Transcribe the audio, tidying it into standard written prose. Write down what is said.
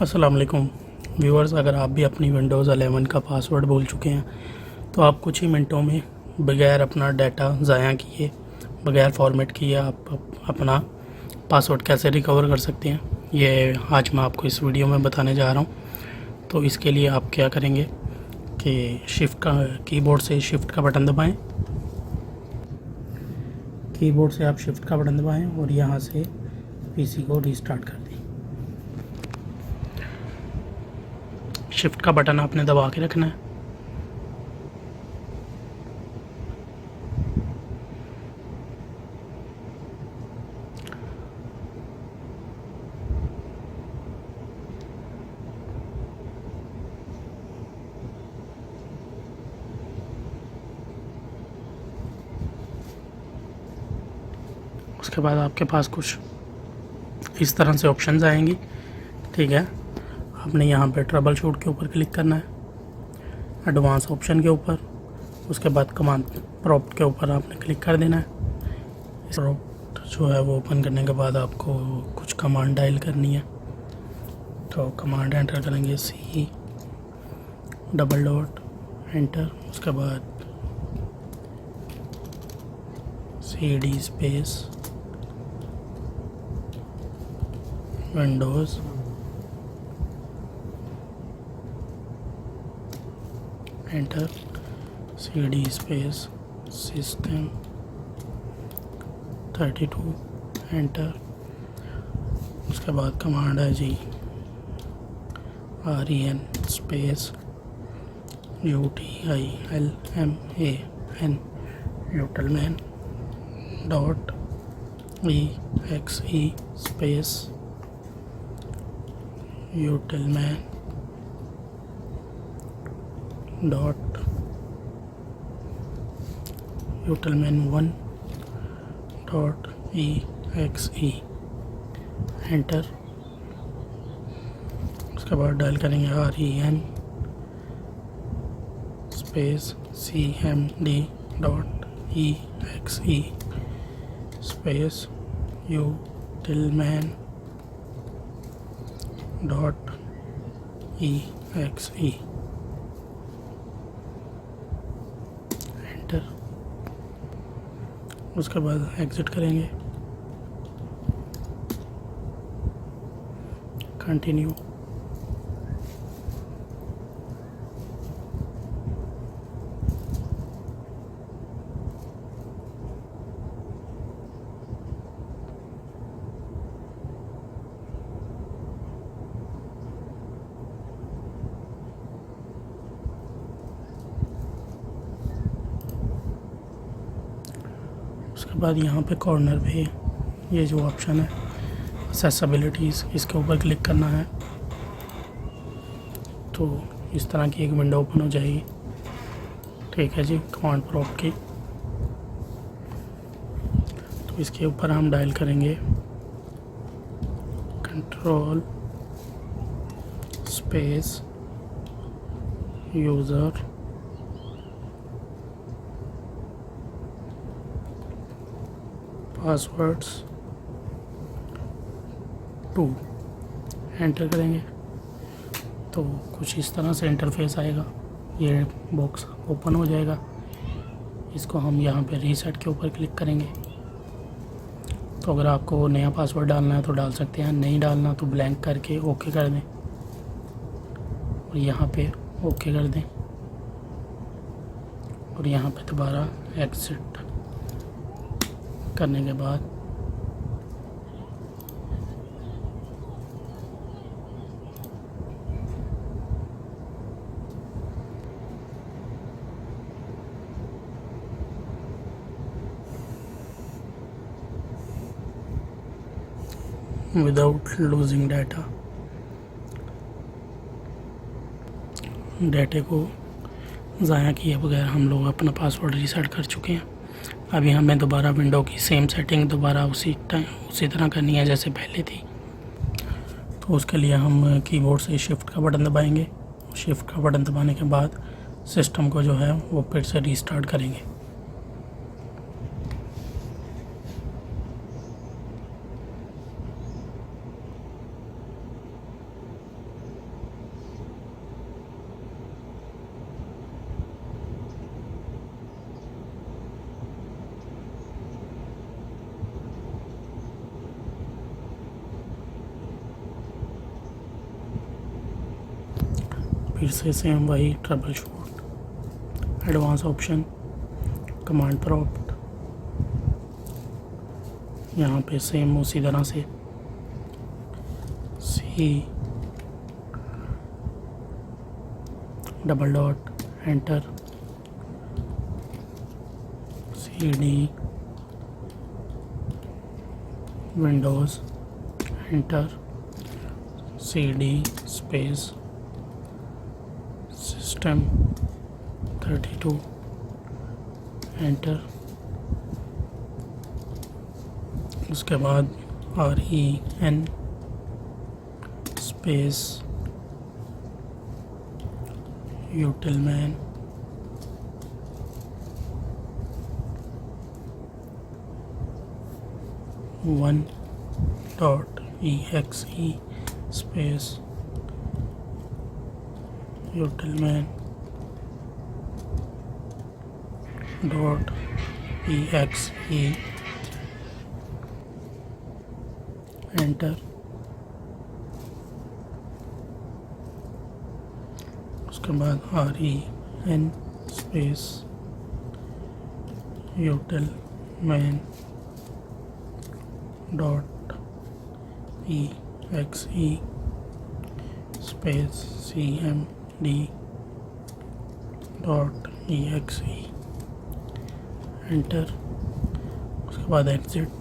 अस्सलाम वालेकुम व्यूअर्स। अगर आप भी अपनी विंडोज़ 11 का पासवर्ड भूल चुके हैं तो आप कुछ ही मिनटों में बगैर अपना डाटा ज़ाया किए, बगैर फॉर्मेट किए आप अपना पासवर्ड कैसे रिकवर कर सकते हैं, ये आज मैं आपको इस वीडियो में बताने जा रहा हूँ। तो इसके लिए आप क्या करेंगे कि कीबोर्ड से शिफ्ट का बटन दबाएं। कीबोर्ड से आप शिफ्ट का बटन दबाएं और यहाँ से पीसी को रीस्टार्ट कर दें। शिफ्ट का बटन आपने दबा के रखना है। उसके बाद आपके पास कुछ इस तरह से ऑप्शंस आएंगी, ठीक है। आपने यहाँ पे ट्रबल शूट के ऊपर क्लिक करना है, एडवांस ऑप्शन के ऊपर, उसके बाद कमांड प्रॉम्प्ट के ऊपर आपने क्लिक कर देना है। इस प्रॉम्प्ट जो है वो ओपन करने के बाद आपको कुछ कमांड डायल करनी है। तो कमांड एंटर करेंगे सी डबल डॉट एंटर, उसके बाद CD space windows enter, CD space system 32 enter. उसके बाद कमांड है जी REN space UTILMAN utilman dot EXE space utilman dot यूटिलमैन1 डॉट EXE एंटर। उसके बाद डायल करेंगे REN space CMD dot EXE space utilman dot EXE enter. उसके बाद एग्ज़िट करेंगे, कंटिन्यू। उसके बाद यहाँ पे कॉर्नर पे ये जो ऑप्शन है एक्सेसिबिलिटीज़, इसके ऊपर क्लिक करना है। तो इस तरह की एक विंडो ओपन हो जाएगी, ठीक है जी, कमांड प्रॉम्प्ट की। तो इसके ऊपर हम डायल करेंगे control space user passwords 2 enter करेंगे। तो कुछ इस तरह से इंटरफेस आएगा, ये बॉक्स ओपन हो जाएगा। इसको हम यहाँ पे रीसेट के ऊपर क्लिक करेंगे। तो अगर आपको नया पासवर्ड डालना है तो डाल सकते हैं, नहीं डालना तो ब्लैंक करके ओके कर दें और यहाँ पे ओके कर दें और यहाँ पे दोबारा एग्जिट करने के बाद विदाउट लूजिंग डाटे को ज़ाया किए बगैर हम लोग अपना पासवर्ड रीसेट कर चुके हैं। अभी हमें दोबारा विंडो की सेम सेटिंग दोबारा उसी तरह करनी है जैसे पहले थी। तो उसके लिए हम कीबोर्ड से शिफ्ट का बटन दबाएंगे। शिफ्ट का बटन दबाने के बाद सिस्टम को जो है वो फिर से रीस्टार्ट करेंगे। फिर से सेम वही troubleshoot, advance option, command prompt, यहाँ पे सेम उसी तरह से C double dot enter, CD Windows enter, CD space system 32 enter. उसके बाद REN space utilman .exe space utilman .exe enter. उसके बाद REN space utilman .exe space cmd .exe enter. उसके बाद एग्जिट।